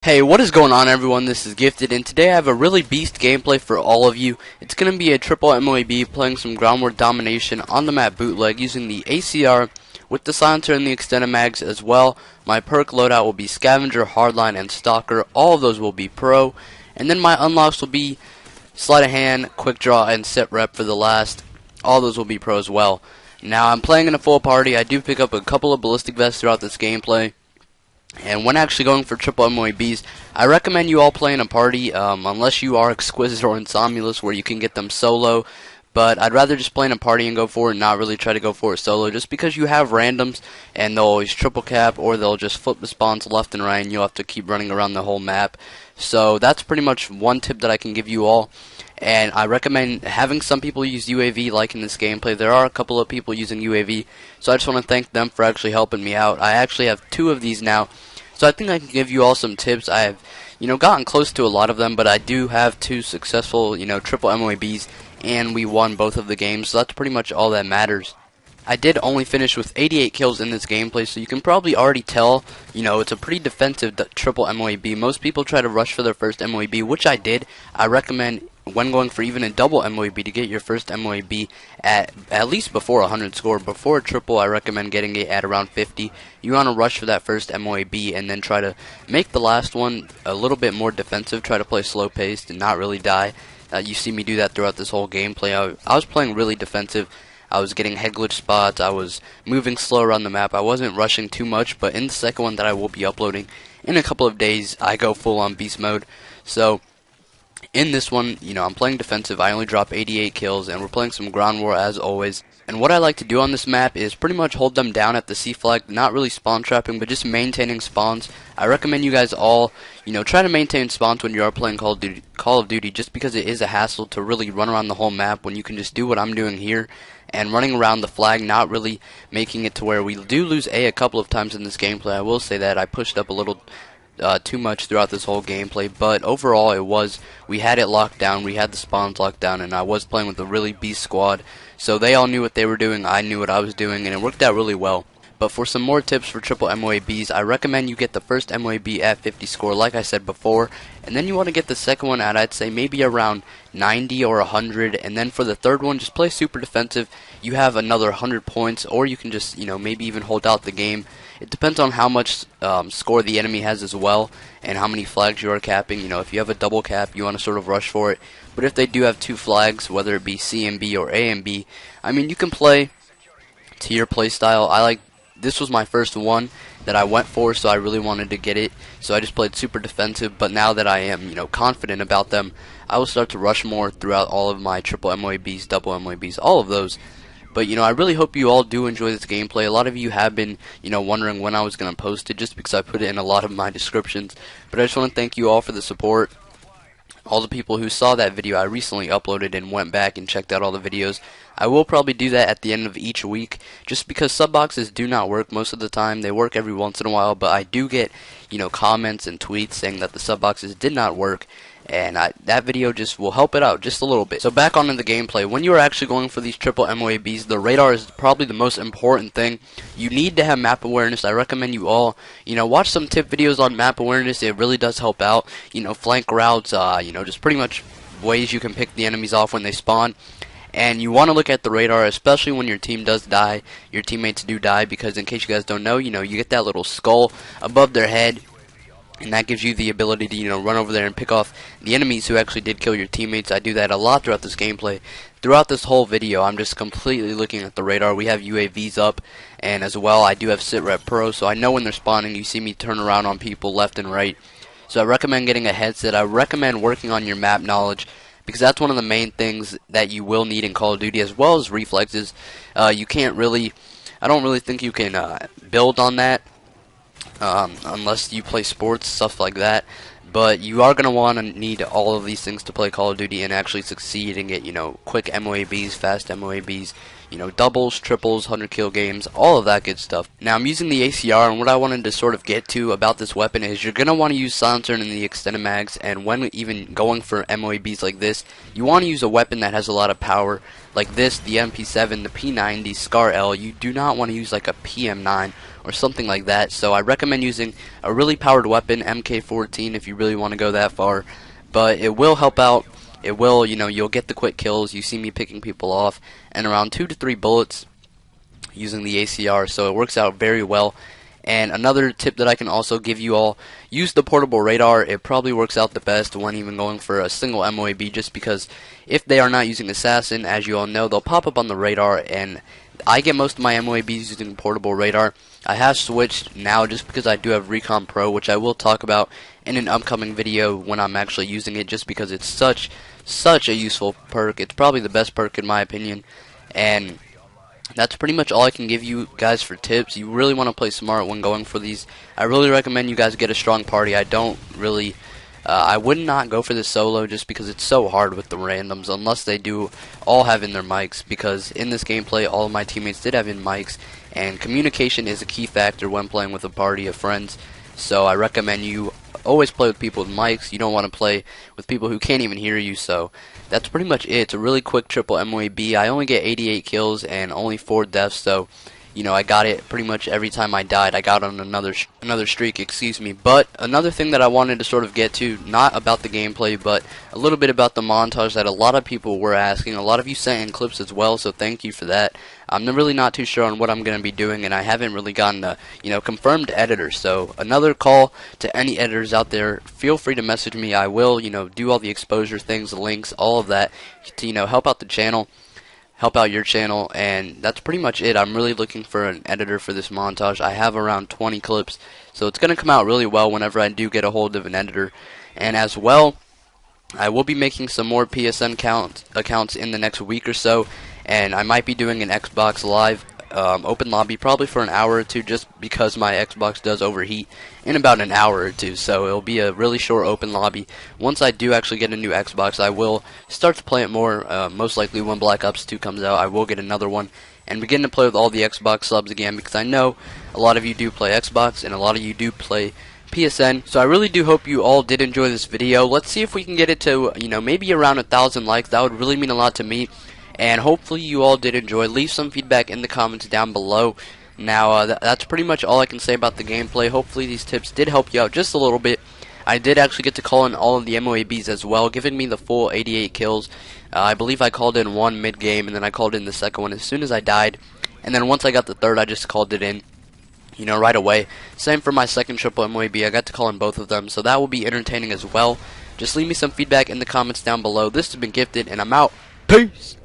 Hey, what is going on everyone? This is Gifted, and today I have a really beast gameplay for all of you. It's going to be a triple MOAB playing some ground war domination on the map bootleg using the ACR with the silencer and the extended mags as well. My perk loadout will be Scavenger, Hardline, and Stalker. All of those will be pro. And then my unlocks will be Sleight of Hand, Quick Draw, and Set Rep for the last. All those will be pro as well. Now, I'm playing in a full party. I do pick up a couple of ballistic vests throughout this gameplay. And when actually going for triple MOABs, I recommend you all play in a party, unless you are Exquisite or Insomnulous where you can get them solo. But I'd rather just play in a party and go for it and not really try to go for it solo, just because you have randoms and they'll always triple cap or they'll just flip the spawns left and right and you'll have to keep running around the whole map. So that's pretty much one tip that I can give you all. And I recommend having some people use UAV like in this gameplay. There are a couple of people using UAV, so I just want to thank them for actually helping me out. I actually have 2 of these now, so I think I can give you all some tips. I have, gotten close to a lot of them, but I do have 2 successful, triple MOABs, and we won both of the games, so that's pretty much all that matters. I did only finish with 88 kills in this gameplay, so you can probably already tell, it's a pretty defensive triple MOAB. Most people try to rush for their first MOAB, which I did. I recommend when going for even a double MOAB to get your first MOAB at least before 100 score. Before a triple, I recommend getting it at around 50. You want to rush for that first MOAB and then try to make the last one a little bit more defensive. Try to play slow paced and not really die. You see me do that throughout this whole gameplay. I was playing really defensive. I was getting head glitch spots. I was moving slow around the map. I wasn't rushing too much, but in the second one that I will be uploading in a couple of days, I go full on beast mode. So in this one, I'm playing defensive. I only drop 88 kills, and we're playing some ground war as always. And what I like to do on this map is pretty much hold them down at the C flag, not really spawn trapping, but just maintaining spawns. I recommend you guys all, try to maintain spawns when you are playing Call of Duty, just because it is a hassle to really run around the whole map when you can just do what I'm doing here and running around the flag, not really making it to where we do lose a couple of times in this gameplay. I will say that I pushed up a little too much throughout this whole gameplay, but overall we had it locked down, we had the spawns locked down, and I was playing with a really beast squad, so they all knew what they were doing, I knew what I was doing, and it worked out really well. But for some more tips for triple MOABs, I recommend you get the first MOAB at 50 score, like I said before, and then you want to get the second one at, I'd say, maybe around 90 or 100, and then for the third one, just play super defensive. You have another 100 points, or you can just, maybe even hold out the game. It depends on how much score the enemy has as well, and how many flags you are capping. If you have a double cap, you want to sort of rush for it. But if they do have 2 flags, whether it be C and B or A and B, you can play to your play style. This was my first one that I went for, so I really wanted to get it. So I just played super defensive, but now that I am, confident about them, I will start to rush more throughout all of my triple MOABs, double MOABs, all of those. But, I really hope you all do enjoy this gameplay. A lot of you have been, wondering when I was going to post it, just because I put it in a lot of my descriptions. But I just want to thank you all for the support. All the people who saw that video, I recently uploaded and went back and checked out all the videos. I will probably do that at the end of each week, just because sub boxes do not work most of the time. They work every once in a while, but I do get, comments and tweets saying that the sub boxes did not work, and that video just will help it out just a little bit. So back onto the gameplay. When you are actually going for these triple MOABs, the radar is probably the most important thing. You need to have map awareness. I recommend you all, watch some tip videos on map awareness. It really does help out. Flank routes, just pretty much ways you can pick the enemies off when they spawn. And you want to look at the radar, especially when your team does die, your teammates do die, because in case you guys don't know, you get that little skull above their head, and that gives you the ability to, run over there and pick off the enemies who actually did kill your teammates. I do that a lot throughout this gameplay. Throughout this whole video, I'm just completely looking at the radar. We have UAVs up, and as well, I do have Sit Rep Pro, so I know when they're spawning. You see me turn around on people left and right. So I recommend getting a headset. I recommend working on your map knowledge, because that's one of the main things that you will need in Call of Duty, as well as reflexes. You can't really, I don't really think you can build on that unless you play sports, stuff like that. But you are going to want to need all of these things to play Call of Duty and actually succeed and get, quick MOABs, fast MOABs. doubles, triples, 100 kill games, all of that good stuff. Now I'm using the ACR, and what I wanted to sort of get to about this weapon is you're going to want to use silencer in the extended mags, and when even going for MOABs like this, you want to use a weapon that has a lot of power, like this, the MP7, the P90, Scar L. You do not want to use like a PM9 or something like that, so I recommend using a really powered weapon, MK14, if you really want to go that far, but it will help out. It will, you'll get the quick kills. You see me picking people off, and around 2 to 3 bullets using the ACR, so it works out very well. And another tip that I can also give you all, use the portable radar. It probably works out the best when even going for a single MOAB, just because if they are not using Assassin, as you all know, they'll pop up on the radar, and I get most of my MOABs using portable radar. I have switched now just because I do have Recon Pro, which I will talk about in an upcoming video when I'm actually using it, just because it's such a useful perk. It's probably the best perk in my opinion, and that's pretty much all I can give you guys for tips. You really want to play smart when going for these. I really recommend you guys get a strong party. I would not go for this solo just because it's so hard with the randoms, unless they do all have in their mics, because in this gameplay all of my teammates did have in mics, and communication is a key factor when playing with a party of friends. So I recommend you always play with people with mics. You don't want to play with people who can't even hear you. So that's pretty much it. It's a really quick triple MOAB. I only get 88 kills and only 4 deaths, so I got it pretty much every time I died. I got on another streak, excuse me. But another thing that I wanted to sort of get to, not about the gameplay, but a little bit about the montage that a lot of people were asking. A lot of you sent in clips as well, so thank you for that. I'm really not too sure on what I'm going to be doing, and I haven't really gotten a confirmed editor. So another call to any editors out there, feel free to message me. I will do all the exposure things, the links, all of that to help out the channel, help out your channel, and that's pretty much it. I'm really looking for an editor for this montage. I have around 20 clips, so it's going to come out really well whenever I do get a hold of an editor. And as well, I will be making some more PSN accounts in the next week or so, and I might be doing an Xbox Live open lobby probably for an hour or two, just because my Xbox does overheat in about an hour or two, so it'll be a really short open lobby. Once I do actually get a new Xbox, I will start to play it more. Most likely when Black Ops 2 comes out, I will get another one and begin to play with all the Xbox subs again, because I know a lot of you do play Xbox and a lot of you do play PSN. So I really do hope you all did enjoy this video. Let's see if we can get it to maybe around 1,000 likes. That would really mean a lot to me. And hopefully you all did enjoy. Leave some feedback in the comments down below. Now, that's pretty much all I can say about the gameplay. Hopefully these tips did help you out just a little bit. I did actually get to call in all of the MOABs as well, giving me the full 88 kills. I believe I called in one mid-game, and then I called in the second one as soon as I died. And then once I got the third, I just called it in, right away. Same for my second triple MOAB. I got to call in both of them, so that will be entertaining as well. Just leave me some feedback in the comments down below. This has been Gifted, and I'm out. Peace!